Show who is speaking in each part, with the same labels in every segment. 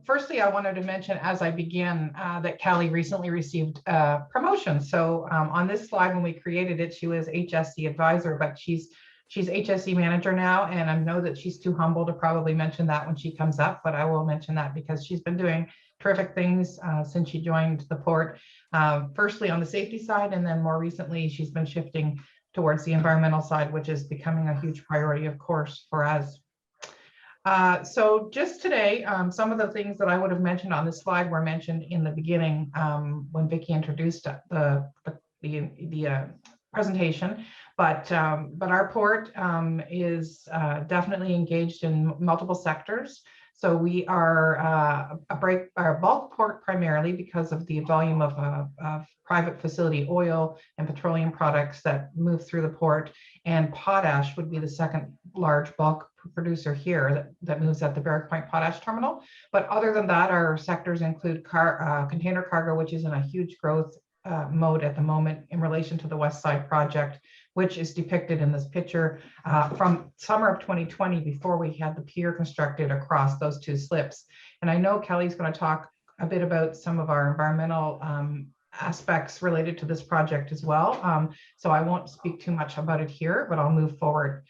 Speaker 1: Firstly, I wanted to mention as I begin that Kelly recently received promotion. So on this slide, when we created it, she was HSC advisor, but she's HSC manager now, and I know that she's too humble to probably mention that when she comes up, but I will mention that because she's been doing terrific things since she joined the port, firstly on the safety side, and then more recently she's been shifting towards the environmental side, which is becoming a huge priority, of course, for us. So just today, some of the things that I would have mentioned on this slide were mentioned in the beginning when Vicki introduced the presentation. But our port is definitely engaged in multiple sectors. So we are a bulk port primarily because of the volume of private facility oil and petroleum products that move through the port. And potash would be the second large bulk producer here that moves at the Barrack Point Potash Terminal. But other than that, our sectors include container cargo, which is in a huge growth mode at the moment in relation to the West Side project, which is depicted in this picture from summer of 2020 before we had the pier constructed across those two slips. And I know Kelly's going to talk a bit about some of our environmental aspects related to this project as well. So I won't speak too much about it here, but I'll move forward.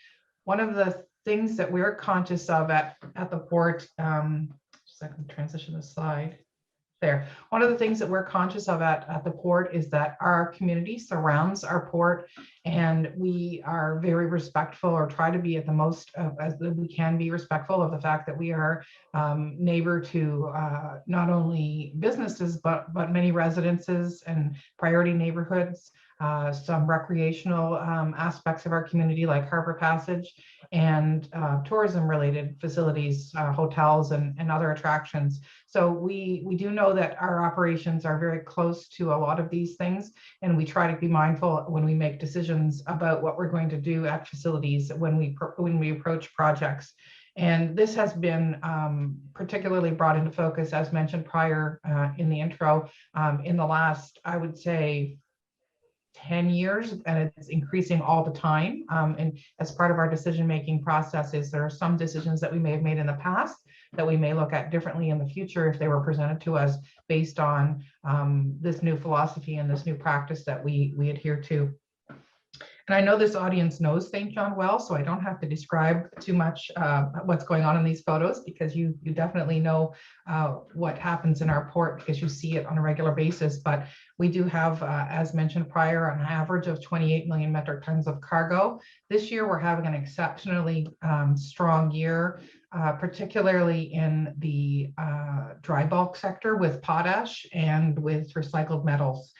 Speaker 1: One of the things that we're conscious of at the port, just I can transition the slide. There. One of the things that we're conscious of at the port is that our community surrounds our port, and we are very respectful, or try to be at the most as we can be respectful of the fact that we are neighbor to not only businesses but many residences and priority neighborhoods, some recreational aspects of our community like Harbor Passage, and tourism related facilities, hotels and other attractions. So we do know that our operations are very close to a lot of these things, and we try to be mindful when we make decisions about what we're going to do at facilities when we approach projects. And this has been particularly brought into focus, as mentioned prior in the intro, in the last, I would say, 10 years, and it's increasing all the time. And as part of our decision-making processes, there are some decisions that we may have made in the past that we may look at differently in the future if they were presented to us based on this new philosophy and this new practice that we adhere to. And I know this audience knows St. John well, so I don't have to describe too much what's going on in these photos, because you definitely know what happens in our port because you see it on a regular basis. But we do have, as mentioned prior, an average of 28 million metric tons of cargo. This year, we're having an exceptionally strong year, particularly in the dry bulk sector with potash and with recycled metals.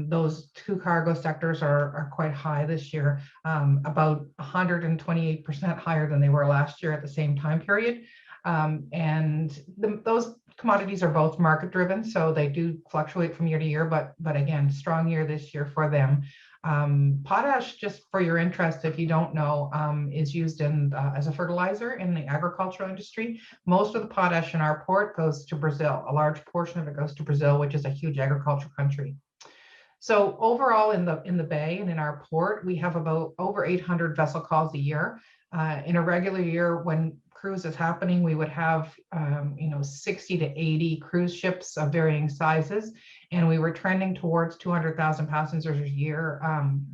Speaker 1: Those two cargo sectors are quite high this year, about 128% higher than they were last year at the same time period. Those commodities are both market driven, so they do fluctuate from year to year, but again, strong year this year for them. Potash, just for your interest, if you don't know, is used as a fertilizer in the agricultural industry. Most of the potash in our port goes to Brazil. A large portion of it goes to Brazil, which is a huge agricultural country. So overall in the bay and in our port, we have about over 800 vessel calls a year. In a regular year, when cruise is happening, we would have 60 to 80 cruise ships of varying sizes, and we were trending towards 200,000 passengers a year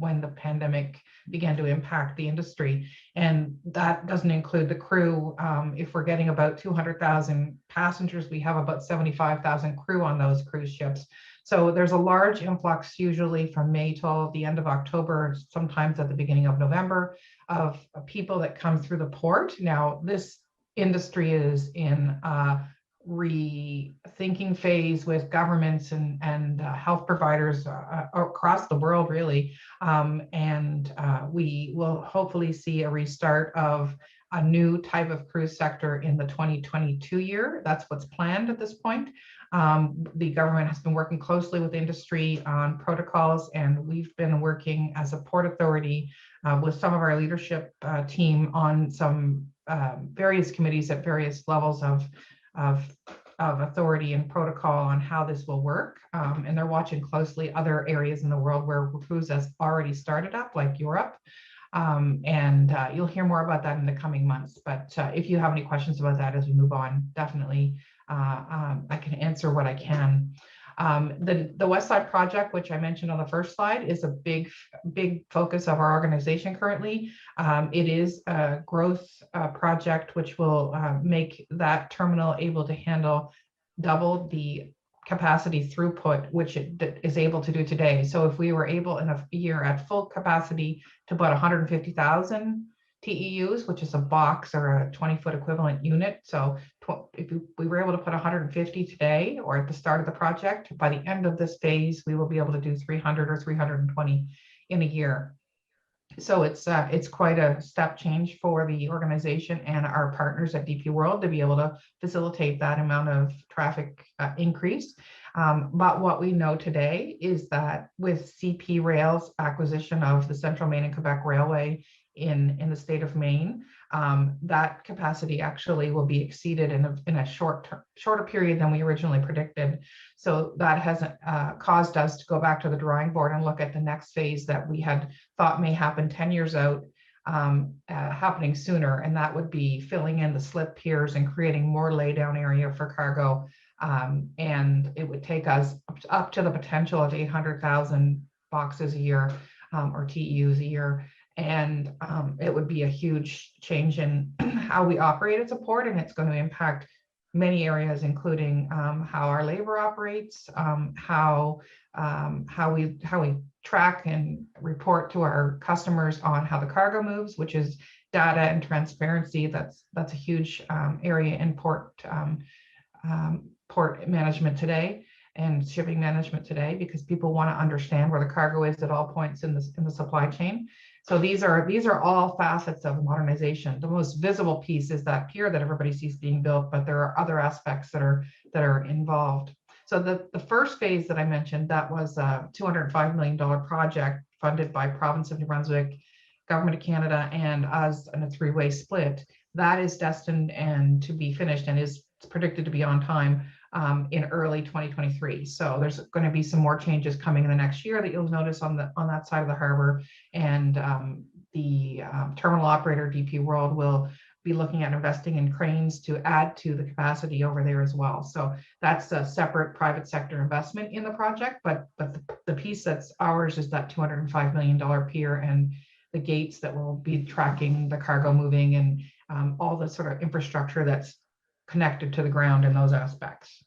Speaker 1: when the pandemic began to impact the industry. And that doesn't include the crew. If we're getting about 200,000 passengers, we have about 75,000 crew on those cruise ships. So there's a large influx, usually from May till the end of October, sometimes at the beginning of November, of people that come through the port. Now, this industry is in a rethinking phase with governments and health providers across the world, really. We will hopefully see a restart of a new type of cruise sector in the 2022 year. That's what's planned at this point. The government has been working closely with industry on protocols, and we've been working as a port authority with some of our leadership team on some various committees at various levels of authority and protocol on how this will work. And they're watching closely other areas in the world where cruise has already started up, like Europe. and you'll hear more about that in the coming months. But if you have any questions about that as we move on, definitely I can answer what I can. The West Side project, which I mentioned on the first slide, is a big focus of our organization currently. It is a growth project which will make that terminal able to handle double the capacity throughput which it is able to do today. So if we were able in a year at full capacity to put 150,000 TEUs, which is a box or a 20-foot equivalent unit. So if we were able to put 150 today or at the start of the project, by the end of this phase, we will be able to do 300 or 320 in a year. So it's quite a step change for the organization and our partners at DP World to be able to facilitate that amount of traffic increase. But what we know today is that with CP Rail's acquisition of the Central Maine and Quebec Railway in the state of Maine, that capacity actually will be exceeded in a shorter period than we originally predicted. So that has caused us to go back to the drawing board and look at the next phase that we had thought may happen 10 years out, happening sooner, and that would be filling in the slip piers and creating more laydown area for cargo. And it would take us up to the potential of 800,000 boxes a year, or TEUs a year. And it would be a huge change in how we operate as a port, and it's going to impact many areas, including how our labor operates, how we track and report to our customers on how the cargo moves, which is data and transparency. That's a huge area in port management today and shipping management today, because people want to understand where the cargo is at all points in the supply chain. So these are all facets of modernization. The most visible piece is that pier that everybody sees being built, but there are other aspects that are involved. So the first phase that I mentioned, that was a $205 million project funded by Province of New Brunswick, Government of Canada, and us in a three-way split. That is destined and to be finished and is predicted to be on time in early 2023. So there's going to be some more changes coming in the next year that you'll notice on that side of the harbor, and the terminal operator DP World will be looking at investing in cranes to add to the capacity over there as well. So that's a separate private sector investment in the project, but the piece that's ours is that $205 million pier and the gates that will be tracking the cargo moving and all the sort of infrastructure that's connected to the ground in those aspects.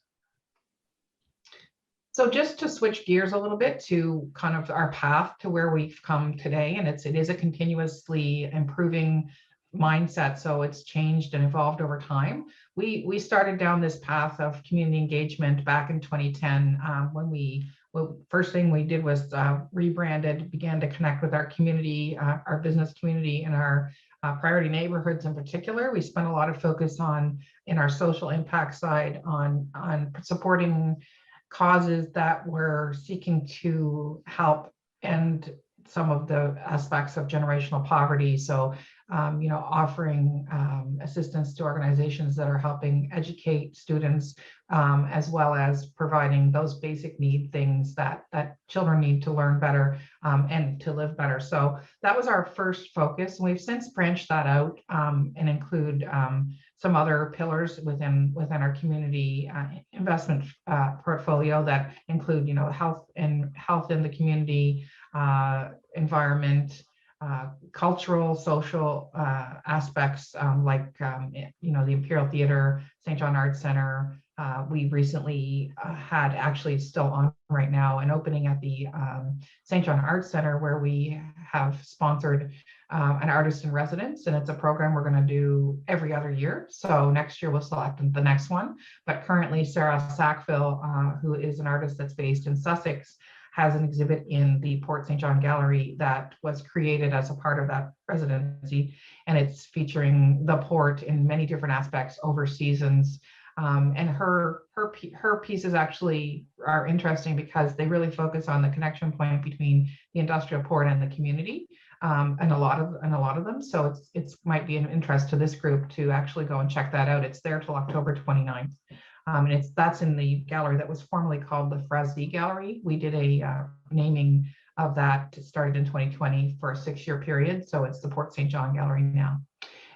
Speaker 1: So just to switch gears a little bit to kind of our path to where we've come today, and it is a continuously improving mindset, so it's changed and evolved over time. We started down this path of community engagement back in 2010 first thing we did was rebranded, began to connect with our community, our business community, and our priority neighborhoods in particular. We spent a lot of focus in our social impact side on supporting causes that were seeking to help end some of the aspects of generational poverty. So, offering assistance to organizations that are helping educate students, as well as providing those basic need things that children need to learn better and to live better. So that was our first focus. We've since branched that out and include some other pillars within our community investment portfolio that include, health in the community, environment, cultural, social aspects like the Imperial Theater, St. John Arts Center. We recently had, actually still on right now, an opening at the St. John Arts Center where we have sponsored an artist in residence, and it's a program we're going to do every other year. So next year we'll select the next one. But currently Sarah Sackville, who is an artist that's based in Sussex, has an exhibit in the Port St. John Gallery that was created as a part of that residency, and it's featuring the port in many different aspects over seasons. And her pieces actually are interesting because they really focus on the connection point between the industrial port and the community, and a lot of them. So it's might be an interest to this group to actually go and check that out. It's there till October 29th. And that's in the gallery that was formerly called the Fresdy Gallery. We did a naming of that started in 2020 for a 6-year period. So it's the Port St. John Gallery now.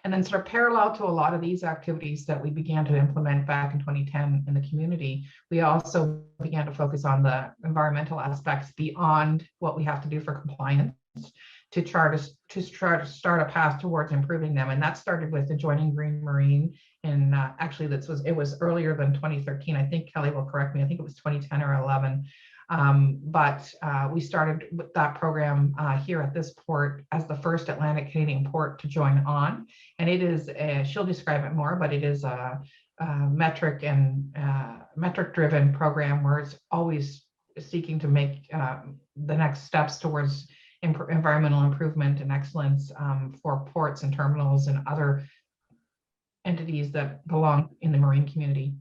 Speaker 1: And then sort of parallel to a lot of these activities that we began to implement back in 2010 in the community, we also began to focus on the environmental aspects beyond what we have to do for compliance to try to start a path towards improving them. And that started with adjoining Green Marine. And actually, it was earlier than 2013. I think Kelly will correct me. I think it was 2010 or 11. But we started with that program here at this port as the first Atlantic Canadian port to join on. And it is, she'll describe it more, but it is a metric-driven program where it's always seeking to make the next steps towards environmental improvement and excellence for ports and terminals and other entities that belong in the marine community.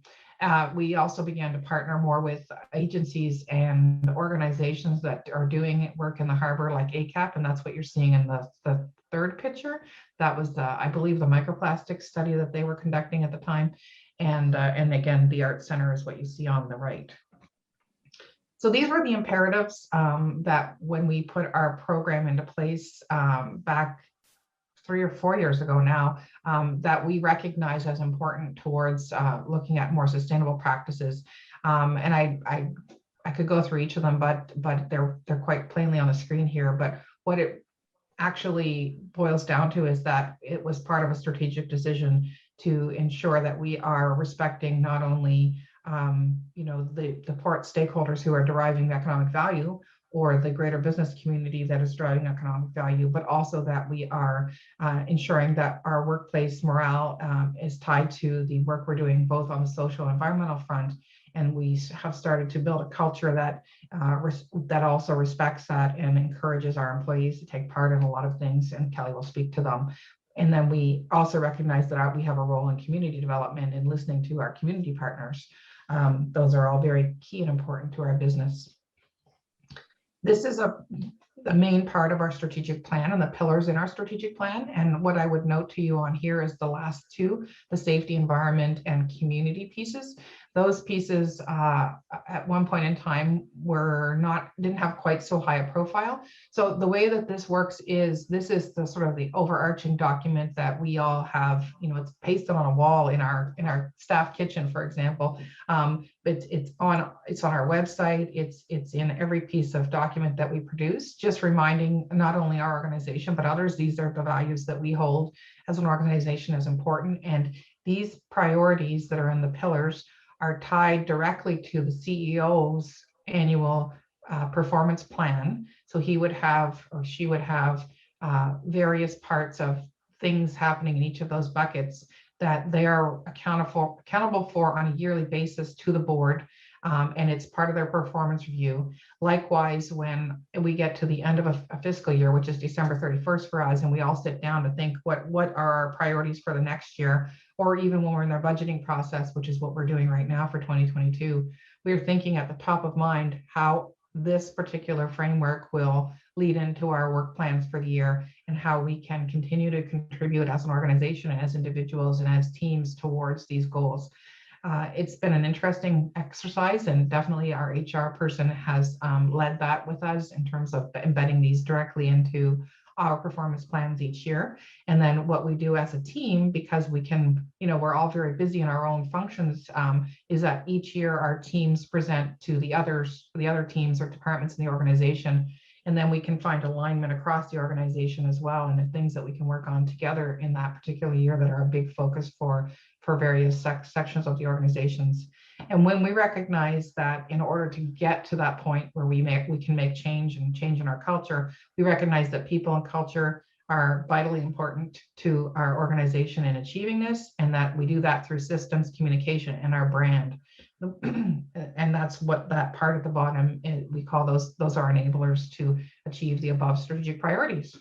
Speaker 1: We also began to partner more with agencies and organizations that are doing work in the harbor, like ACAP, and that's what you're seeing in the third picture. That was I believe, the microplastics study that they were conducting at the time. And again, the Art Center is what you see on the right. So these were the imperatives that when we put our program into place back 3 or 4 years ago now, that we recognize as important towards looking at more sustainable practices. And I could go through each of them, but they're quite plainly on the screen here. But what it actually boils down to is that it was part of a strategic decision to ensure that we are respecting not only the port stakeholders who are deriving the economic value, or the greater business community that is driving economic value, but also that we are ensuring that our workplace morale is tied to the work we're doing both on the social and environmental front. And we have started to build a culture that that also respects that and encourages our employees to take part in a lot of things, and Kelly will speak to them. And then we also recognize that we have a role in community development and listening to our community partners. Those are all very key and important to our business. This is the main part of our strategic plan and the pillars in our strategic plan. And what I would note to you on here is the last two, the safety, environment, and community pieces. Those pieces at one point in time didn't have quite so high a profile. So the way that this works is this is the sort of the overarching document that we all have, it's pasted on a wall in our staff kitchen, for example. It's on our website. It's in every piece of document that we produce, just reminding not only our organization, but others, these are the values that we hold as an organization as important. And these priorities that are in the pillars are tied directly to the CEO's annual performance plan. So he would have, or she would have, various parts of things happening in each of those buckets that they are accountable for on a yearly basis to the board. And it's part of their performance review. Likewise, when we get to the end of a fiscal year, which is December 31st for us, and we all sit down to think what are our priorities for the next year, or even when we're in their budgeting process, which is what we're doing right now for 2022, we're thinking at the top of mind how this particular framework will lead into our work plans for the year and how we can continue to contribute as an organization, as individuals, and as teams towards these goals. It's been an interesting exercise, and definitely our HR person has led that with us in terms of embedding these directly into our performance plans each year. And then what we do as a team, because we can, we're all very busy in our own functions, is that each year our teams present to the other teams or departments in the organization. And then we can find alignment across the organization as well, and the things that we can work on together in that particular year that are a big focus for various sections of the organizations. And when we recognize that in order to get to that point where we can make change in our culture, we recognize that people and culture are vitally important to our organization in achieving this, and that we do that through systems, communication, and our brand. And that's what that part at the bottom is. We call those are enablers to achieve the above strategic priorities.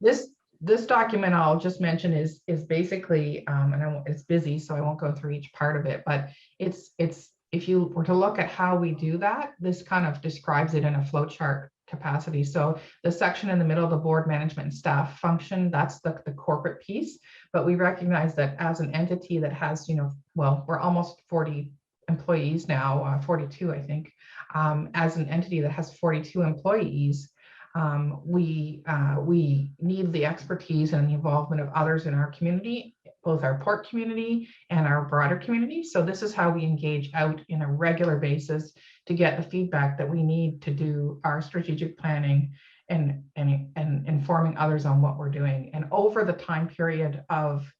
Speaker 1: This document I'll just mention is basically, and it's busy, so I won't go through each part of it, but it's if you were to look at how we do that, this kind of describes it in a flowchart capacity. So the section in the middle, the board, management, and staff function, that's the corporate piece. But we recognize that as an entity that has, well, we're almost 40 employees now, 42, I think, as an entity that has 42 employees. We need the expertise and the involvement of others in our community, both our port community and our broader community. So this is how we engage out in a regular basis to get the feedback that we need to do our strategic planning and informing others on what we're doing. And over the time period of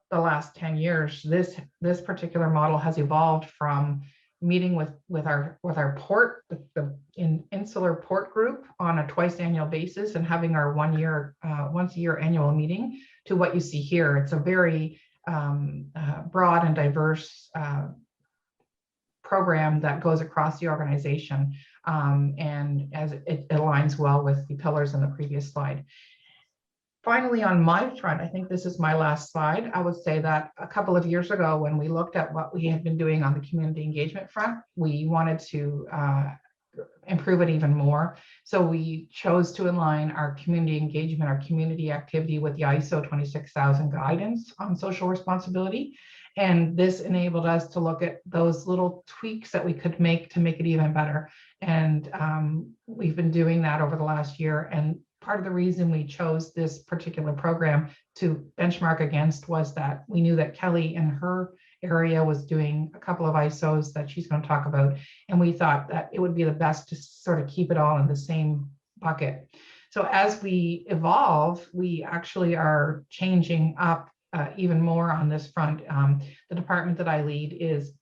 Speaker 1: the last 10 years, this particular model has evolved from meeting with our port, the insular port group on a twice annual basis and having our once a year annual meeting to what you see here. It's a very broad and diverse program that goes across the organization, and as it aligns well with the pillars in the previous slide. Finally, on my front, I think this is my last slide. I would say that a couple of years ago, when we looked at what we had been doing on the community engagement front, we wanted to improve it even more. So we chose to align our community engagement, our community activity with the ISO 26000 guidance on social responsibility. And this enabled us to look at those little tweaks that we could make to make it even better. And we've been doing that over the last year. And part of the reason we chose this particular program to benchmark against was that we knew that Kelly in her area was doing a couple of ISOs that she's going to talk about. And we thought that it would be the best to sort of keep it all in the same bucket. So as we evolve, we actually are changing up even more on this front. The department that I lead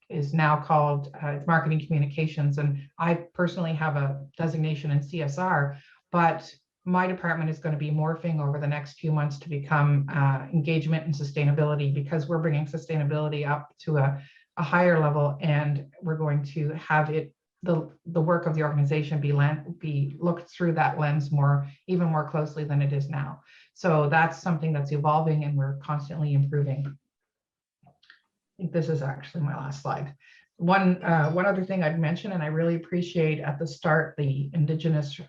Speaker 1: is now called Marketing Communications. And I personally have a designation in CSR, but my department is going to be morphing over the next few months to become engagement and sustainability, because we're bringing sustainability up to a higher level, and we're going to have it the work of the organization be looked through that lens even more closely than it is now. So that's something that's evolving, and we're constantly improving. I think this is actually my last slide. One other thing I'd mention, and I really appreciate at the start the Indigenous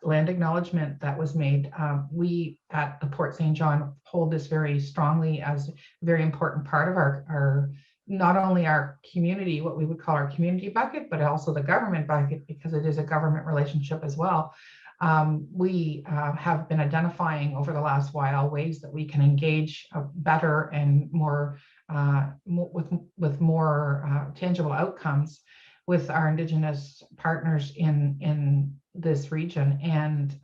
Speaker 1: land acknowledgement that was made. We at the Port St. John hold this very strongly as a very important part of our not only our community, what we would call our community bucket, but also the government bucket, because it is a government relationship as well. We have been identifying over the last while ways that we can engage better and more with more tangible outcomes with our Indigenous partners in this region. And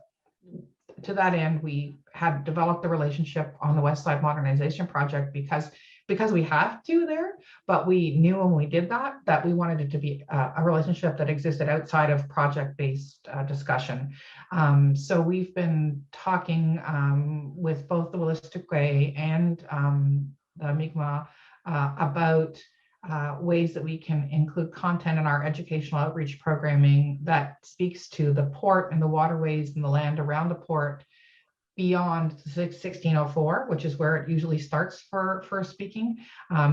Speaker 1: to that end, we had developed the relationship on the West Side Modernization Project because we have to there, but we knew when we did that we wanted it to be a relationship that existed outside of project-based discussion. So we've been talking with both the Williston and the Mi'kmaq about ways that we can include content in our educational outreach programming that speaks to the port and the waterways and the land around the port beyond 1604, which is where it usually starts for speaking,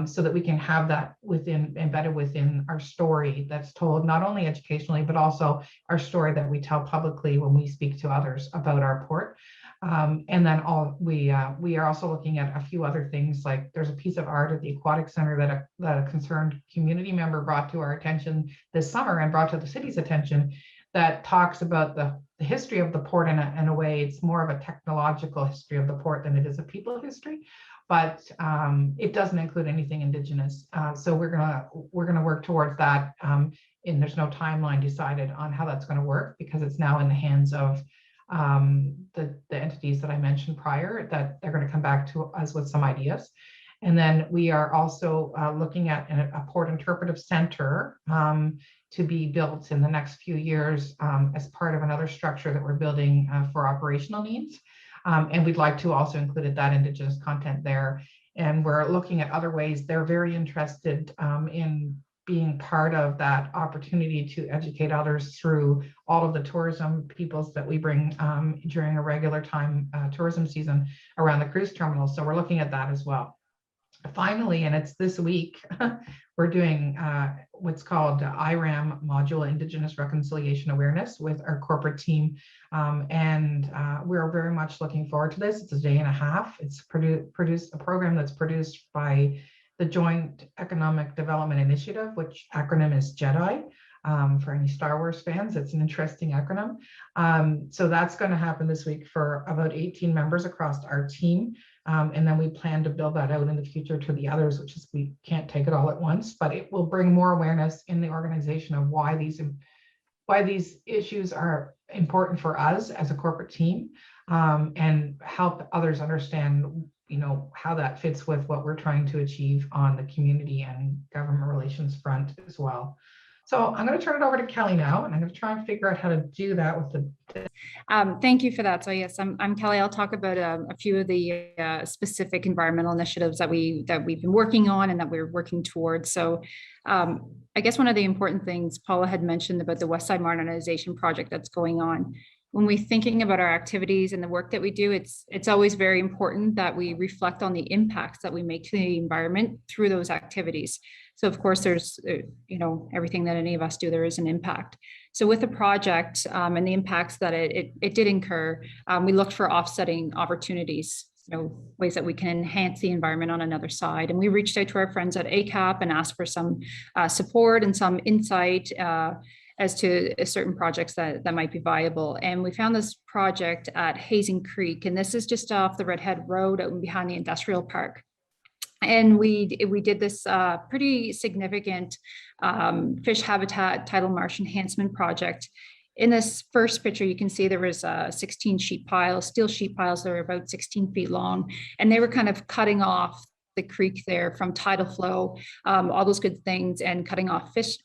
Speaker 1: so that we can have that embedded within our story that's told not only educationally, but also our story that we tell publicly when we speak to others about our port. And then we are also looking at a few other things, like there's a piece of art at the Aquatic Center that a concerned community member brought to our attention this summer and brought to the city's attention, that talks about the history of the port in a way. It's more of a technological history of the port than it is a people history, but it doesn't include anything Indigenous. So we're gonna work towards that, and there's no timeline decided on how that's going to work, because it's now in the hands of the entities that I mentioned prior, that they're going to come back to us with some ideas. And then we are also looking at a port interpretive center to be built in the next few years as part of another structure that we're building for operational needs. And we'd like to also include that Indigenous content there. And we're looking at other ways. They're very interested in being part of that opportunity to educate others through all of the tourism peoples that we bring during a regular time tourism season around the cruise terminal. So we're looking at that as well. Finally, and it's this week, we're doing what's called IRAM module, Indigenous Reconciliation Awareness, with our corporate team. And we're very much looking forward to this. It's a day and a half. It's a program that's produced by the Joint Economic Development Initiative, which acronym is JEDI. For any Star Wars fans, it's an interesting acronym. So that's going to happen this week for about 18 members across our team. And then we plan to build that out in the future to the others, which is we can't take it all at once, but it will bring more awareness in the organization of why these issues are important for us as a corporate team, and help others understand, how that fits with what we're trying to achieve on the community and government relations front as well. So I'm going to turn it over to Kelly now, and I'm going to try and figure out how to do that with the.
Speaker 2: Thank you for that. So yes, I'm Kelly. I'll talk about a few of the specific environmental initiatives that we've been working on and that we're working towards. So I guess one of the important things Paula had mentioned about the West Side Modernization project that's going on. When we're thinking about our activities and the work that we do, it's always very important that we reflect on the impacts that we make to the environment through those activities. So of course, there's, everything that any of us do, there is an impact. So with the project and the impacts that it did incur, we looked for offsetting opportunities, ways that we can enhance the environment on another side. And we reached out to our friends at ACAP and asked for some support and some insight as to certain projects that might be viable. And we found this project at Hazen Creek, and this is just off the Redhead Road out behind the industrial park. And we did this pretty significant fish habitat tidal marsh enhancement project. In this first picture, you can see there was 16 sheet piles, steel sheet piles that are about 16 feet long, and they were kind of cutting off the creek there from tidal flow, all those good things, and cutting off fish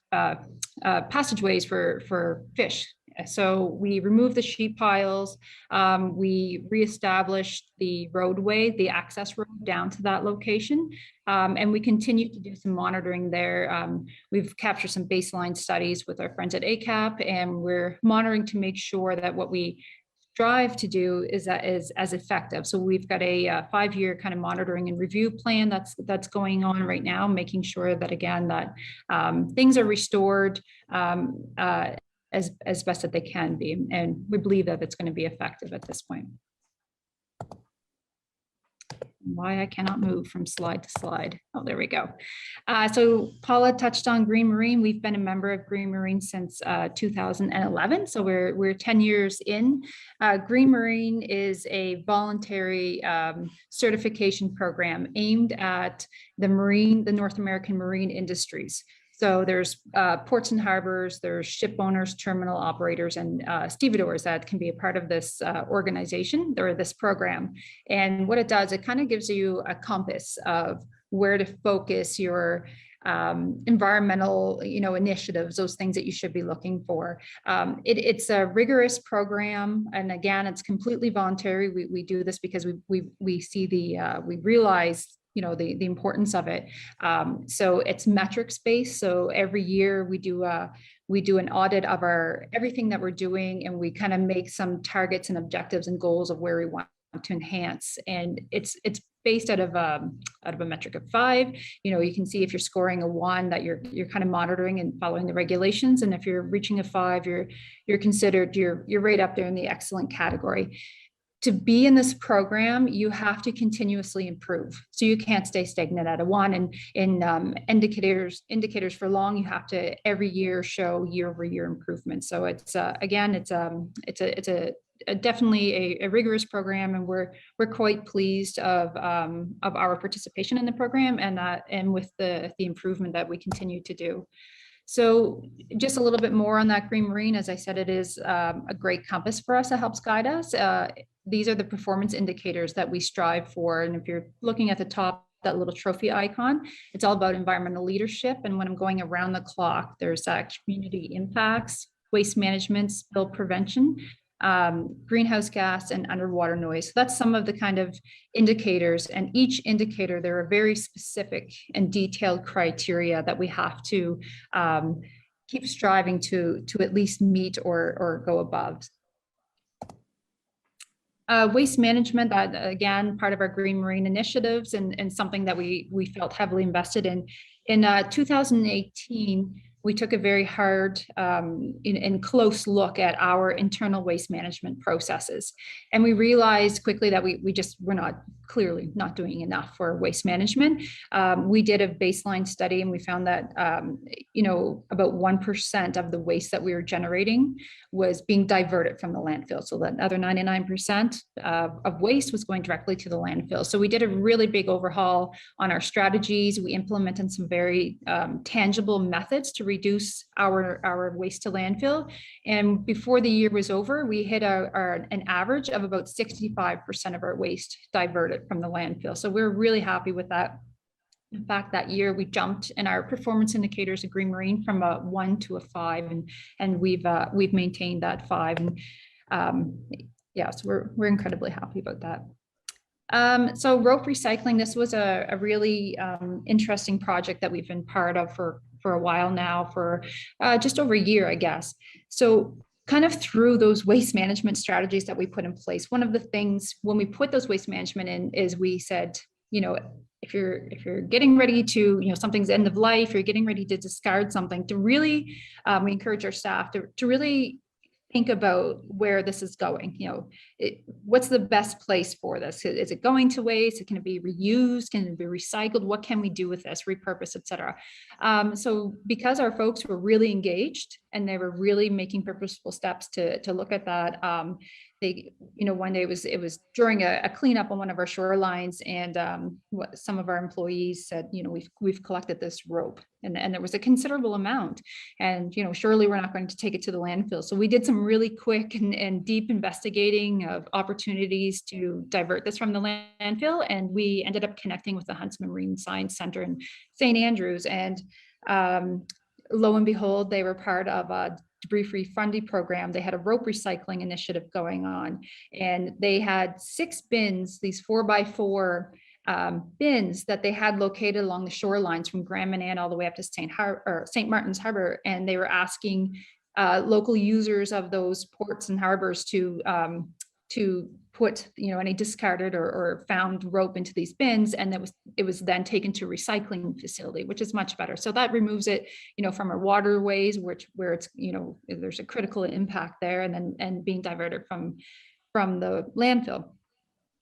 Speaker 2: passageways for fish. So we removed the sheet piles, we reestablished the roadway, the access road down to that location, and we continue to do some monitoring there. We've captured some baseline studies with our friends at ACAP, and we're monitoring to make sure that what we strive to do is as effective. So we've got a 5-year kind of monitoring and review plan that's going on right now, making sure that, again, that things are restored as best that they can be. And we believe that it's going to be effective at this point. Why I cannot move from slide to slide. Oh, there we go. So Paula touched on Green Marine. We've been a member of Green Marine since 2011. So we're 10 years in. Green Marine is a voluntary certification program aimed at the North American marine industries. So there's ports and harbors, there's ship owners, terminal operators, and stevedores that can be a part of this organization or this program. And what it does, it kind of gives you a compass of where to focus your environmental, initiatives, those things that you should be looking for. It's a rigorous program, and again, it's completely voluntary. We do this because we see we realize the importance of it. So it's metrics based. So every year we do an audit of everything that we're doing, and we kind of make some targets and objectives and goals of where we want to enhance. And it's based out of a metric of 5. You can see if you're scoring a 1 that you're kind of monitoring and following the regulations, and if you're reaching a 5, you're considered you're right up there in the excellent category. To be in this program, you have to continuously improve. So you can't stay stagnant at a 1. And in indicators for long, you have to every year show year-over-year improvement. So it's again, it's definitely a rigorous program, and we're quite pleased of our participation in the program and with the improvement that we continue to do. So just a little bit more on that Green Marine. As I said, it is a great compass for us that helps guide us. These are the performance indicators that we strive for. And if you're looking at the top, that little trophy icon, it's all about environmental leadership. And when I'm going around the clock, there's community impacts, waste management, spill prevention, greenhouse gas, and underwater noise. So that's some of the kind of indicators, and each indicator, there are very specific and detailed criteria that we have to keep striving to at least meet or go above. Waste management, that again, part of our Green Marine initiatives, and something that we felt heavily invested in. In 2018, we took a very hard and close look at our internal waste management processes. And we realized quickly that we're not clearly not doing enough for waste management. We did a baseline study and we found that, about 1% of the waste that we were generating was being diverted from the landfill. So that other 99% of waste was going directly to the landfill. So we did a really big overhaul on our strategies. We implemented some very tangible methods to reduce our waste to landfill. And before the year was over, we hit an average of about 65% of our waste diverted from the landfill. So we're really happy with that. In fact, that year we jumped in our performance indicators of Green Marine from a 1 to a 5, and we've maintained that 5. And so we're incredibly happy about that. So rope recycling, this was a really interesting project that we've been part of for a while now, for just over a year, I guess. So kind of through those waste management strategies that we put in place, one of the things when we put those waste management in is we said, if you're getting ready to, something's end of life, you're getting ready to discard something, to really, we encourage our staff to really think about where this is going. What's the best place for this? Is it going to waste? Can it be reused? Can it be recycled? What can we do with this? Repurpose, etc. So because our folks were really engaged and they were really making purposeful steps to look at that, they, one day it was during a cleanup on one of our shorelines, and some of our employees said, we've collected this rope, and there was a considerable amount, and surely we're not going to take it to the landfill. So we did some really quick and deep investigating of opportunities to divert this from the landfill, and we ended up connecting with the Huntsman Marine Science Center in St. Andrews, and lo and behold, they were part of a debris-free Fundy program. They had a rope recycling initiative going on, and they had 6 bins, these 4x4 bins that they had located along the shorelines from Grand Manan all the way up to St. Martin's Harbor, and they were asking local users of those ports and harbors to put any discarded or found rope into these bins, and it was then taken to a recycling facility, which is much better. So that removes it from our waterways, where it's there's a critical impact there, and being diverted from the landfill.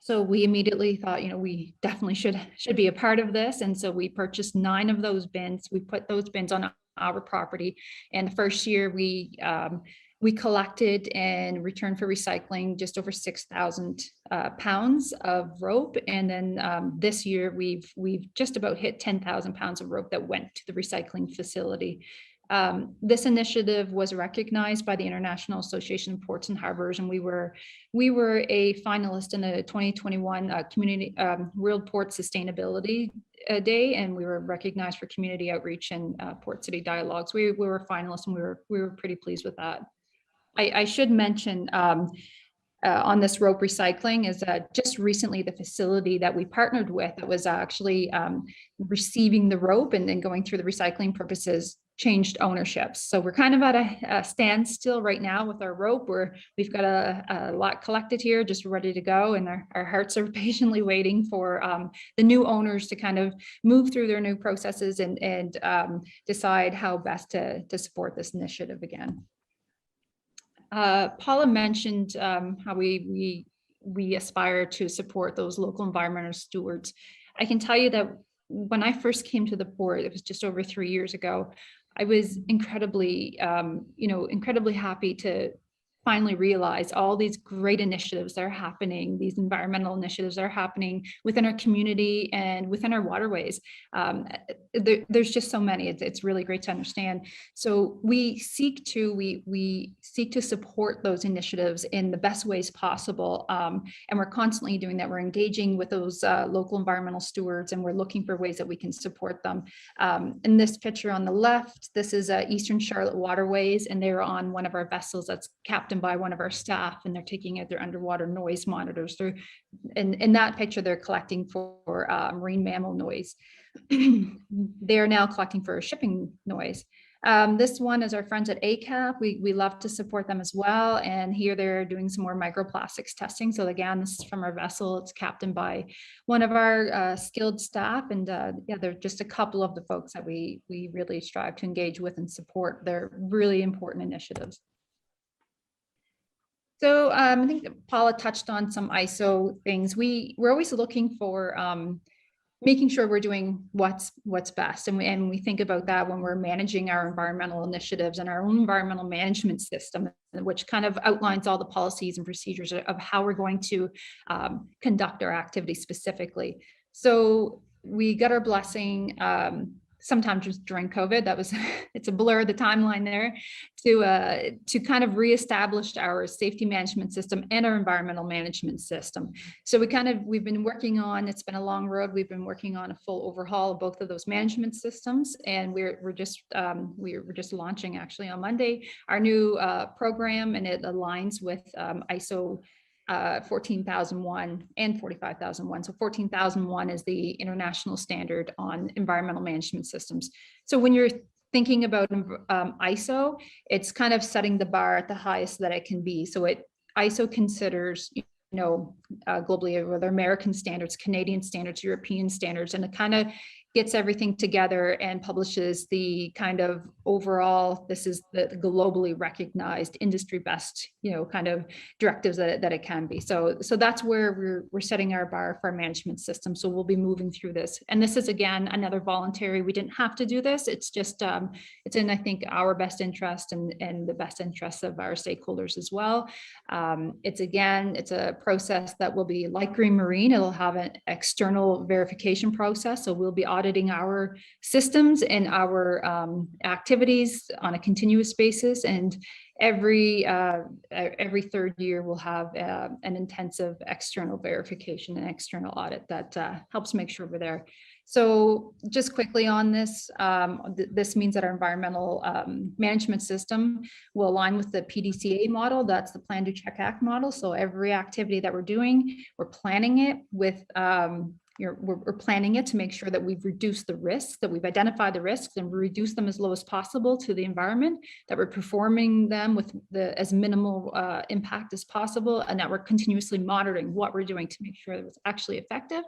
Speaker 2: So we immediately thought, we definitely should be a part of this, and so we purchased 9 of those bins. We put those bins on our property, and the first year we collected and returned for recycling just over 6,000 pounds of rope. And then this year we've just about hit 10,000 pounds of rope that went to the recycling facility. This initiative was recognized by the International Association of Ports and Harbors, and we were a finalist in the 2021 Community World Port Sustainability Day, and we were recognized for community outreach and Port City Dialogues. We were finalists, and we were pretty pleased with that. I should mention on this rope recycling is just recently the facility that we partnered with that was actually receiving the rope and then going through the recycling purposes changed ownerships. So we're kind of at a standstill right now with our rope. We've got a lot collected here, just ready to go, and our hearts are patiently waiting for the new owners to kind of move through their new processes and decide how best to support this initiative again. Paula mentioned how we aspire to support those local environmental stewards. I can tell you that when I first came to the port, it was just over 3 years ago, I was incredibly happy to finally realize all these great initiatives that are happening, these environmental initiatives that are happening within our community and within our waterways. There's just so many. It's really great to understand. So we seek to support those initiatives in the best ways possible, and we're constantly doing that. We're engaging with those local environmental stewards, and we're looking for ways that we can support them. In this picture on the left, this is Eastern Charlotte Waterways, and they're on one of our vessels that's captained by one of our staff, and they're taking out their underwater noise monitors through. In that picture, they're collecting for marine mammal noise. They are now collecting for shipping noise. This one is our friends at ACAP. We love to support them as well. And here they're doing some more microplastics testing. So again, this is from our vessel. It's captained by one of our skilled staff. And yeah, they're just a couple of the folks that we really strive to engage with and support. They're really important initiatives. So I think that Paula touched on some ISO things. We're always looking for making sure we're doing what's best. And we think about that when we're managing our environmental initiatives and our own environmental management system, which kind of outlines all the policies and procedures of how we're going to conduct our activities specifically. So we got our blessing sometime just during COVID. That was, it's a blur, the timeline there, to kind of reestablish our safety management system and our environmental management system. So we've been working on, it's been a long road. We've been working on a full overhaul of both of those management systems. And we're just launching actually on Monday, our new program, and it aligns with ISO 14,001 and 45,001. So 14,001 is the international standard on environmental management systems. So when you're thinking about ISO, it's kind of setting the bar at the highest that it can be. So ISO considers, globally, whether American standards, Canadian standards, European standards, and it kind of gets everything together and publishes the kind of overall, this is the globally recognized industry best, kind of directives that it can be. So that's where we're setting our bar for our management system. So we'll be moving through this. And this is, again, another voluntary, we didn't have to do this. It's just, it's in, I think, our best interest and the best interests of our stakeholders as well. It's a process that will be like Green Marine. It'll have an external verification process. So we'll be auditing our systems and our activities on a continuous basis. And every third year we'll have an intensive external verification and external audit that helps make sure we're there. So just quickly on this, this means that our environmental management system will align with the PDCA model. That's the Plan, Do, Check, Act model. So every activity that we're doing, we're planning it with we're planning it to make sure that we've reduced the risks, that we've identified the risks and reduce them as low as possible to the environment, that we're performing them with as minimal impact as possible, and that we're continuously monitoring what we're doing to make sure that it's actually effective,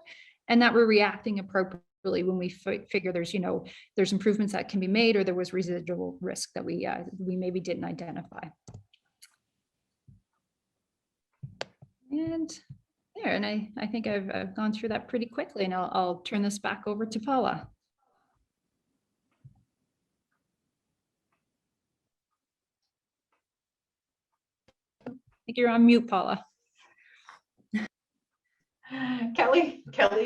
Speaker 2: and that we're reacting appropriately when we figure there's improvements that can be made, or there was residual risk that we maybe didn't identify. And there, and I think I've gone through that pretty quickly, and I'll turn this back over to Paula. I think you're on mute, Paula.
Speaker 1: Kelly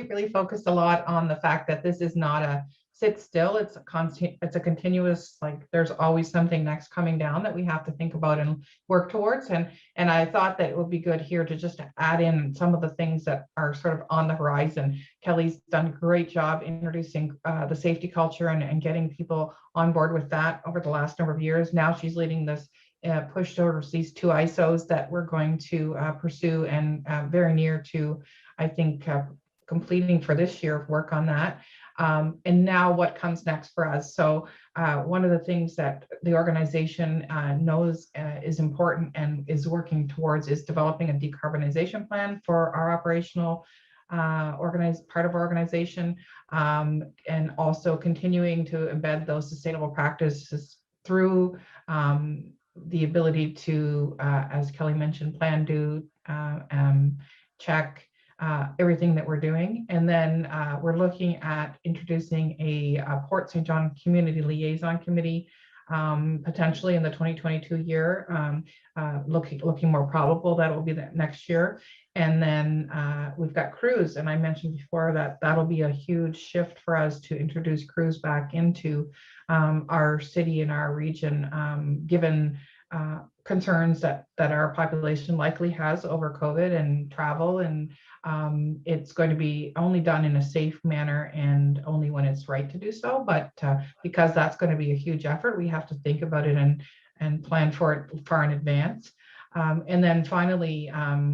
Speaker 1: really focused a lot on the fact that this is not a sit still, it's a continuous, like there's always something next coming down that we have to think about and work towards. And I thought that it would be good here to just add in some of the things that are sort of on the horizon. Kelly's done a great job introducing the safety culture and getting people on board with that over the last number of years. Now she's leading this push towards these 2 ISOs that we're going to pursue, and very near to, I think, completing for this year of work on that. And now what comes next for us? So one of the things that the organization knows is important and is working towards is developing a decarbonization plan for our operational part of our organization, and also continuing to embed those sustainable practices through the ability to, as Kelly mentioned, plan, do, check, everything that we're doing. And then we're looking at introducing a Port St. John Community Liaison Committee, potentially in the 2022 year, looking more probable that will be the next year. And then we've got cruise, and I mentioned before that that'll be a huge shift for us to introduce cruise back into our city and our region, given concerns that our population likely has over COVID and travel, and it's going to be only done in a safe manner and only when it's right to do so. But because that's going to be a huge effort, we have to think about it and plan for it far in advance. And then finally,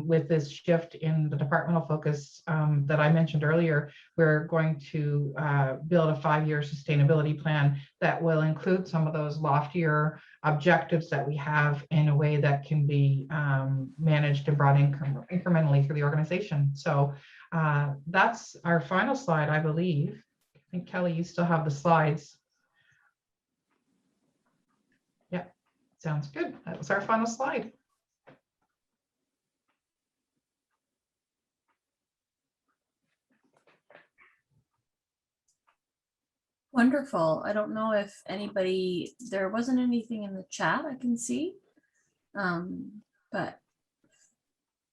Speaker 1: with this shift in the departmental focus that I mentioned earlier, we're going to build a 5-year sustainability plan that will include some of those loftier objectives that we have in a way that can be managed and brought in incrementally through the organization. So that's our final slide, I believe. I think, Kelly, you still have the slides. Yeah, sounds good. That was our final slide.
Speaker 3: Wonderful. I don't know if anybody, there wasn't anything in the chat I can see, but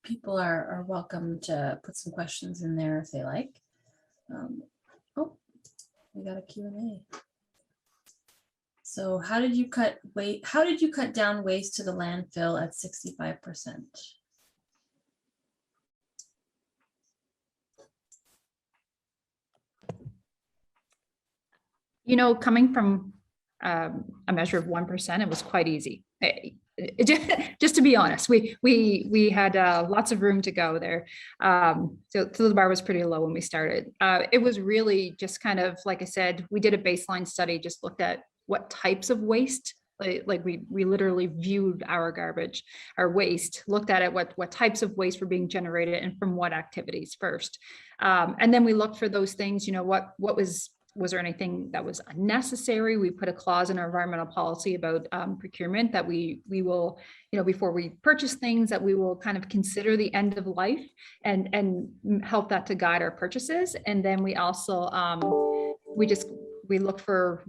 Speaker 3: people are welcome to put some questions in there if they like. Oh, we got a Q&A. So how did you cut down waste to the landfill at 65%?
Speaker 2: You know, coming from a measure of 1%, it was quite easy. Just to be honest, we had lots of room to go there. So the bar was pretty low when we started. It was really just kind of, like I said, we did a baseline study, just looked at what types of waste, like we literally viewed our garbage, our waste, looked at it, what types of waste were being generated and from what activities first. And then we looked for those things, you know, was there anything that was unnecessary? We put a clause in our environmental policy about procurement that we will, you know, before we purchase things, that we will kind of consider the end of life and help that to guide our purchases. And then we also, we look for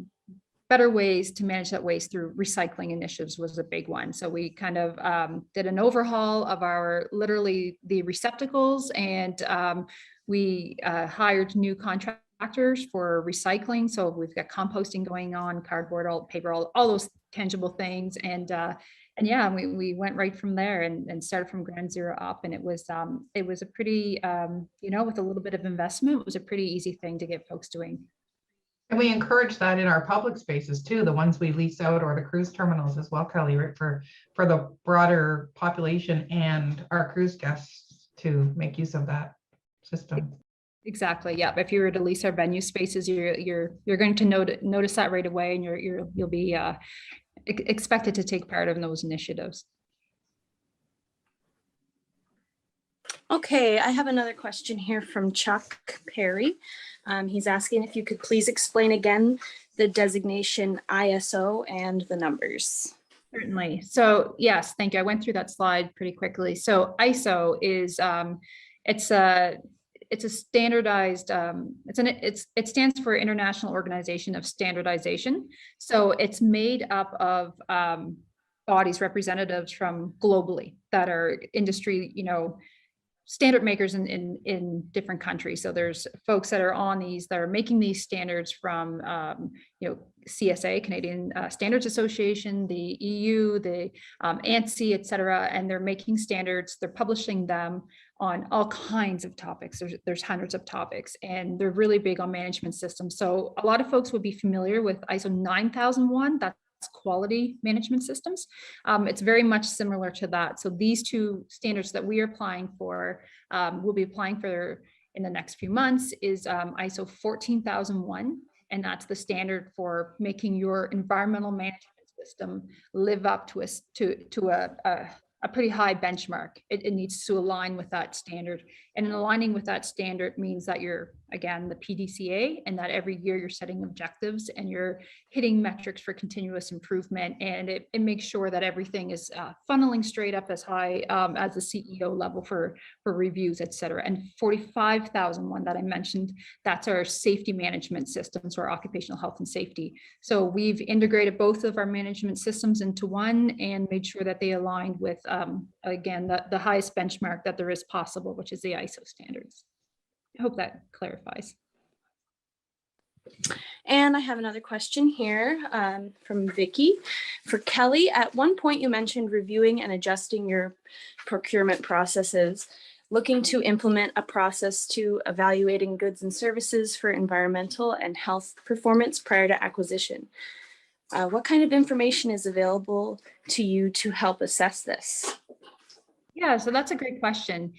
Speaker 2: better ways to manage that waste through recycling initiatives was a big one. So we kind of did an overhaul of literally the receptacles, and we hired new contractors for recycling. So we've got composting going on, cardboard, paper, all those tangible things. And yeah, we went right from there and started from ground zero up. And it was a pretty, you know, with a little bit of investment, it was a pretty easy thing to get folks doing.
Speaker 1: And we encourage that in our public spaces too, the ones we lease out, or the cruise terminals as well, Kelly, right, for the broader population and our cruise guests to make use of that system.
Speaker 2: Exactly. Yeah. If you were to lease our venue spaces, you're going to notice that right away, and you'll be expected to take part in those initiatives.
Speaker 4: Okay, I have another question here from Chuck Perry. He's asking if you could please explain again the designation ISO and the numbers.
Speaker 2: Certainly. So yes, thank you. I went through that slide pretty quickly. So ISO is it's a standardized, it stands for International Organization of Standardization. So it's made up of bodies, representatives from globally that are industry, you know, standard makers in different countries. So there's folks that are on these, that are making these standards from, you know, CSA, Canadian Standards Association, the EU, the ANSI, et cetera, and they're making standards, they're publishing them on all kinds of topics. There's hundreds of topics, and they're really big on management systems. So a lot of folks would be familiar with ISO 9001, that's quality management systems. It's very much similar to that. So these two standards that we are applying for, we'll be applying for in the next few months, is ISO 14001, and that's the standard for making your environmental management system live up to a pretty high benchmark. It needs to align with that standard, and in aligning with that standard means that you're, again, the PDCA, and that every year you're setting objectives and you're hitting metrics for continuous improvement, and it makes sure that everything is funneling straight up as high as the CEO level for reviews, et cetera. And 45,001 that I mentioned, that's our safety management systems, or occupational health and safety. So we've integrated both of our management systems into one and made sure that they aligned with, again, the highest benchmark that there is possible, which is the ISO standards. I hope that clarifies.
Speaker 4: And I have another question here from Vicky. For Kelly, at one point you mentioned reviewing and adjusting your procurement processes, looking to implement a process to evaluating goods and services for environmental and health performance prior to acquisition. What kind of information is available to you to help assess this?
Speaker 2: Yeah, so that's a great question.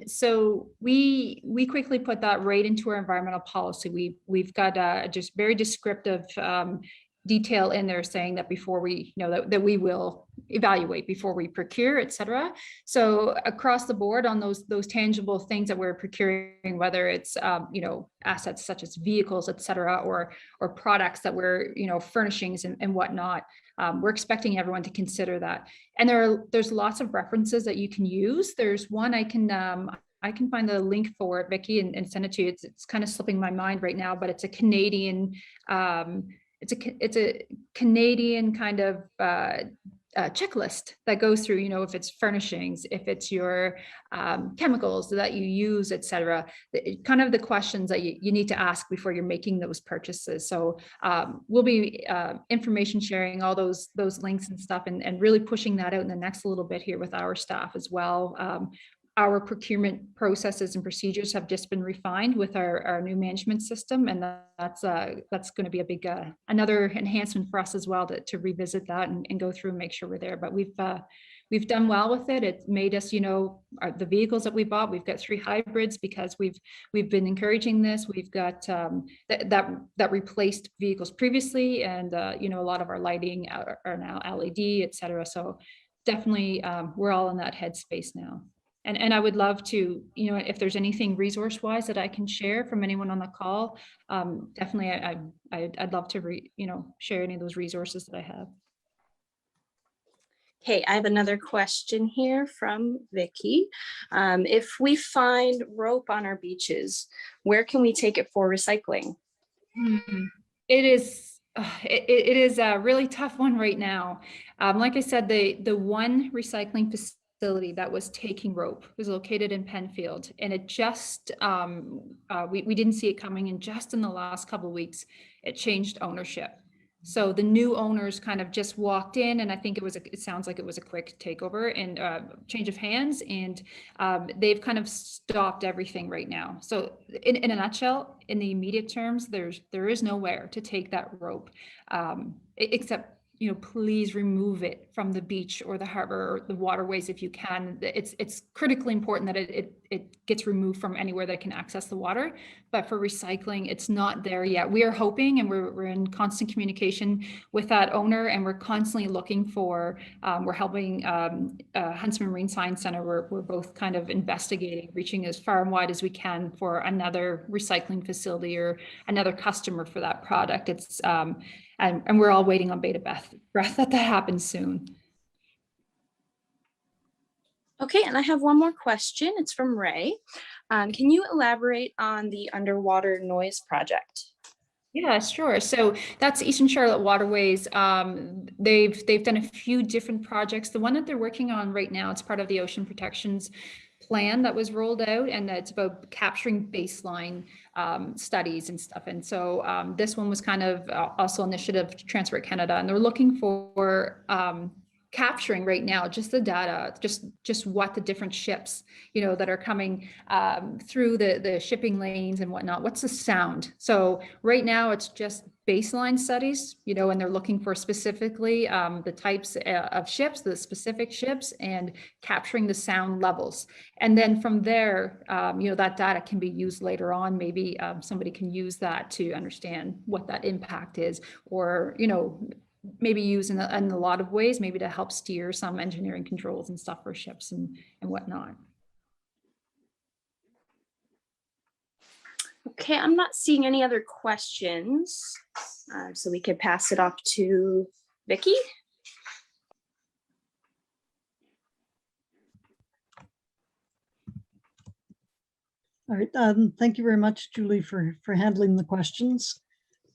Speaker 2: So we quickly put that right into our environmental policy. We've got just very descriptive detail in there saying that before we, that we will evaluate before we procure, et cetera. So across the board on those tangible things that we're procuring, whether it's assets such as vehicles, et cetera, or products that we're furnishings and whatnot. We're expecting everyone to consider that. And there's lots of references that you can use. There's one I can find the link for it, Vicki, and send it to you. It's kind of slipping my mind right now, but it's a Canadian it's a Canadian kind of checklist that goes through, if it's furnishings, if it's your chemicals that you use, et cetera, kind of the questions that you need to ask before you're making those purchases. So we'll be information sharing all those links and stuff and really pushing that out in the next little bit here with our staff as well. Our procurement processes and procedures have just been refined with our new management system, and that's going to be a big another enhancement for us as well to revisit that and go through and make sure we're there. But we've done well with it. It's made us, the vehicles that we bought. We've got 3 hybrids because we've been encouraging this. We've got that replaced vehicles previously, and a lot of our lighting are now LED, et cetera. So definitely, we're all in that headspace now. And I would love to, if there's anything resource-wise that I can share from anyone on the call, definitely I'd love to share any of those resources that I have.
Speaker 4: Okay, I have another question here from Vicki. If we find rope on our beaches, where can we take it for recycling?
Speaker 2: It is a really tough one right now. Like I said, the one recycling facility that was taking rope was located in Penfield, and it just we didn't see it coming, and just in the last couple of weeks it changed ownership. So the new owners kind of just walked in, and I think it sounds like it was a quick takeover and change of hands, and they've kind of stopped everything right now. So in a nutshell, in the immediate terms, there is nowhere to take that rope except please remove it from the beach or the harbor or the waterways if you can. It's critically important that it gets removed from anywhere that can access the water. But for recycling, it's not there yet. We are hoping, and we're in constant communication with that owner, and we're constantly looking for, we're helping Huntsman Marine Science Center. We're both kind of investigating, reaching as far and wide as we can for another recycling facility or another customer for that product. It's and we're all waiting on bated breath that happens soon.
Speaker 4: Okay, and I have one more question. It's from Ray. Can you elaborate on the underwater noise project?
Speaker 2: Yeah, sure. So that's Eastern Charlotte Waterways. They've done a few different projects. The one that they're working on right now, it's part of the Ocean Protections Plan that was rolled out, and it's about capturing baseline studies and stuff. And so this one was kind of also initiative to Transport Canada, and they're looking for capturing right now just the data, just what the different ships, that are coming through the shipping lanes and whatnot. What's the sound? So right now it's just baseline studies, and they're looking for specifically the types of ships, the specific ships, and capturing the sound levels. And then from there, that data can be used later on. Maybe somebody can use that to understand what that impact is, or, maybe use in a lot of ways, maybe to help steer some engineering controls and stuff for ships and whatnot.
Speaker 4: Okay, I'm not seeing any other questions, so we could pass it off to Vicki.
Speaker 5: All right, thank you very much, Julie, for handling the questions.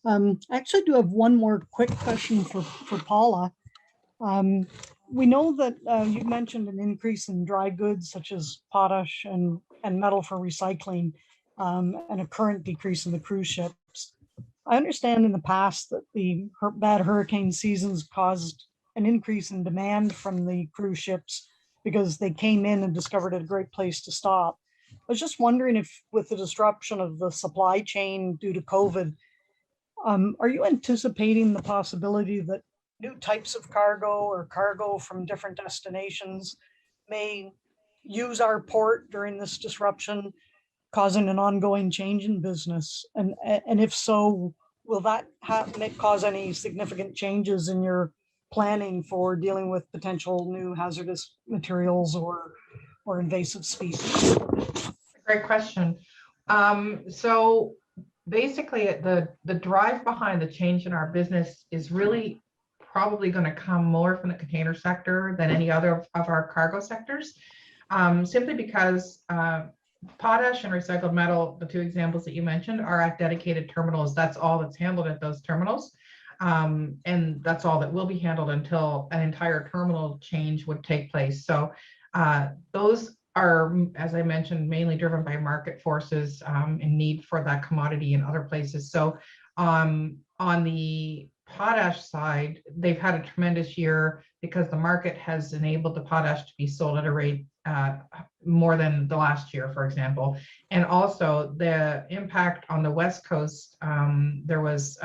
Speaker 5: I actually do have one more quick question for Paula. We know that you mentioned an increase in dry goods such as potash and metal for recycling, and a current decrease in the cruise ships. I understand in the past that the bad hurricane seasons caused an increase in demand from the cruise ships because they came in and discovered a great place to stop. I was just wondering if, with the disruption of the supply chain due to COVID, are you anticipating the possibility that new types of cargo or cargo from different destinations may use our port during this disruption, causing an ongoing change in business? And if so, will that cause any significant changes in your planning for dealing with potential new hazardous materials or invasive species?
Speaker 1: Great question. So basically, the drive behind the change in our business is really probably going to come more from the container sector than any other of our cargo sectors, simply because potash and recycled metal, the two examples that you mentioned, are at dedicated terminals. That's all that's handled at those terminals. And that's all that will be handled until an entire terminal change would take place. So those are, as I mentioned, mainly driven by market forces and need for that commodity in other places. So on the potash side, they've had a tremendous year because the market has enabled the potash to be sold at a rate more than the last year, for example. And also the impact on the West Coast, there was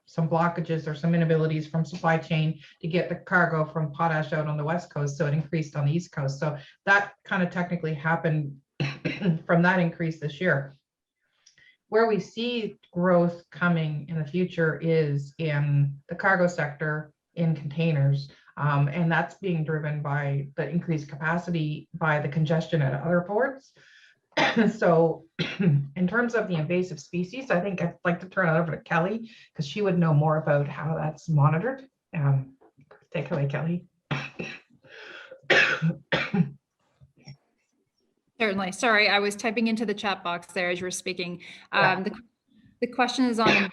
Speaker 1: some blockages or some inabilities from supply chain to get the cargo from potash out on the West Coast, so it increased on the East Coast. So that kind of technically happened from that increase this year. Where we see growth coming in the future is in the cargo sector, in containers, and that's being driven by the increased capacity by the congestion at other ports. So in terms of the invasive species, I think I'd like to turn it over to Kelly because she would know more about how that's monitored. Take it away, Kelly.
Speaker 2: Certainly. Sorry, I was typing into the chat box there as you were speaking.
Speaker 1: Yeah.
Speaker 2: The question is on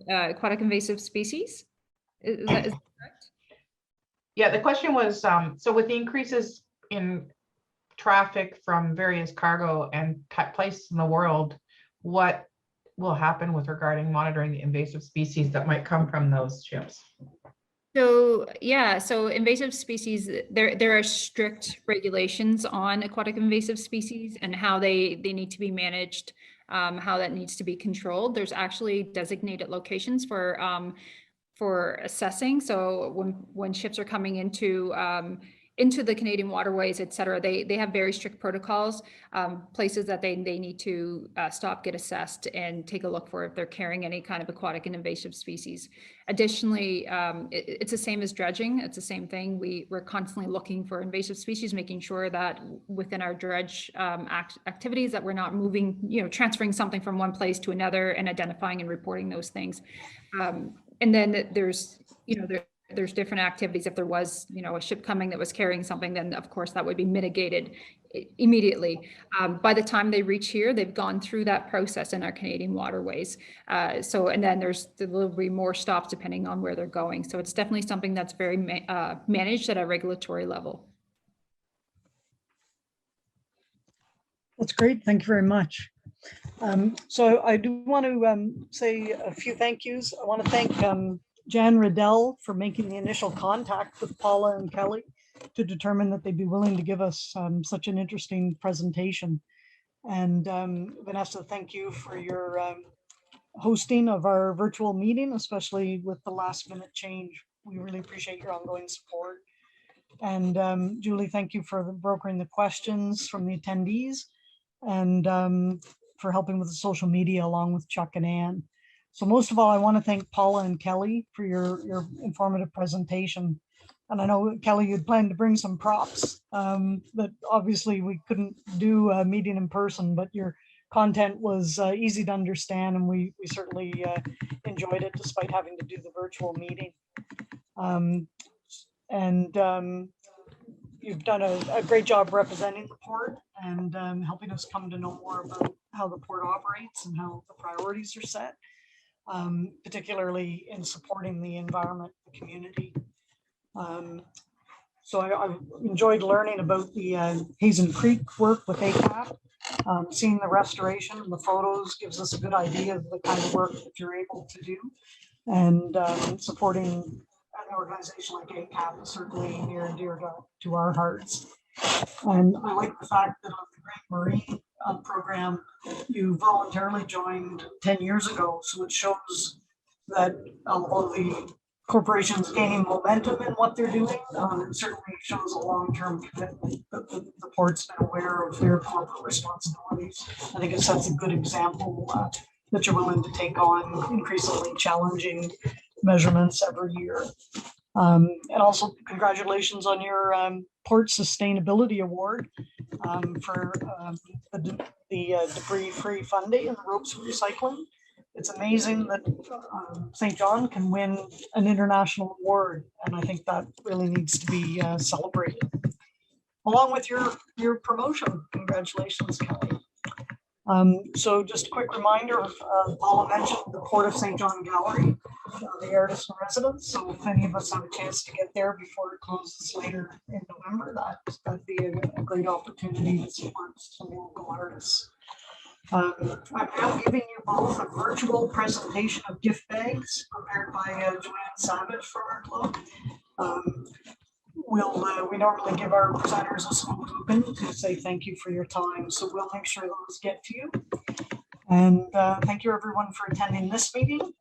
Speaker 2: aquatic invasive species. Is that correct?
Speaker 1: Yeah, the question was, so with the increases in traffic from various cargo and places in the world, what will happen with regarding monitoring the invasive species that might come from those ships?
Speaker 2: So yeah, so invasive species, there are strict regulations on aquatic invasive species and how they need to be managed, how that needs to be controlled. There's actually designated locations for assessing. So when ships are coming into the Canadian waterways, et cetera, they have very strict protocols, places that they need to stop, get assessed, and take a look for if they're carrying any kind of aquatic and invasive species. Additionally, it's the same as dredging. It's the same thing. We're constantly looking for invasive species, making sure that within our dredge activities that we're not moving, transferring something from one place to another and identifying and reporting those things. And then there's different activities. If there was, a ship coming that was carrying something, then of course that would be mitigated immediately. By the time they reach here, they've gone through that process in our Canadian waterways. And then there will be more stops depending on where they're going. So it's definitely something that's very managed at a regulatory level.
Speaker 5: That's great. Thank you very much. So I do want to say a few thank yous. I want to thank Jan Riddell for making the initial contact with Paula and Kelly to determine that they'd be willing to give us such an interesting presentation. And Vanessa, thank you for your hosting of our virtual meeting, especially with the last minute change. We really appreciate your ongoing support. And Julie, thank you for brokering the questions from the attendees and for helping with the social media along with Chuck and Ann. So most of all, I want to thank Paula and Kelly for your informative presentation. And I know, Kelly, you'd planned to bring some props that obviously we couldn't do a meeting in person, but your content was easy to understand, and we certainly enjoyed it despite having to do the virtual meeting. You've done a great job representing the port and helping us come to know more about how the port operates and how the priorities are set. Particularly in supporting the environment, the community. So I enjoyed learning about the Hazen Creek work with ACAP. Seeing the restoration and the photos gives us a good idea of the kind of work that you're able to do. And supporting an organization like ACAP is certainly near and dear to our hearts. And I like the fact that on the Great Marine program, you voluntarily joined 10 years ago. So it shows that although the corporations gaining momentum in what they're doing. It certainly shows a long-term commitment that the port's been aware of their corporate responsibilities. I think it sets a good example that you're willing to take on increasingly challenging measurements every year. And also congratulations on your Port Sustainability Award for the debris-free Fundy and the ropes recycling. It's amazing that St. John can win an international award, and I think that really needs to be celebrated. Along with your promotion, congratulations, Kelly. So just a quick reminder of Paula mentioned the Port of St. John Gallery, the artists in residence. So if any of us have a chance to get there before it closes later in November, that'd be a great opportunity to support some local artists. I'm now giving you both a virtual presentation of gift bags prepared by Joanne Savage from our club. We normally give our presenters a small token to say thank you for your time, so we'll make sure those get to you. And thank you everyone for attending this meeting.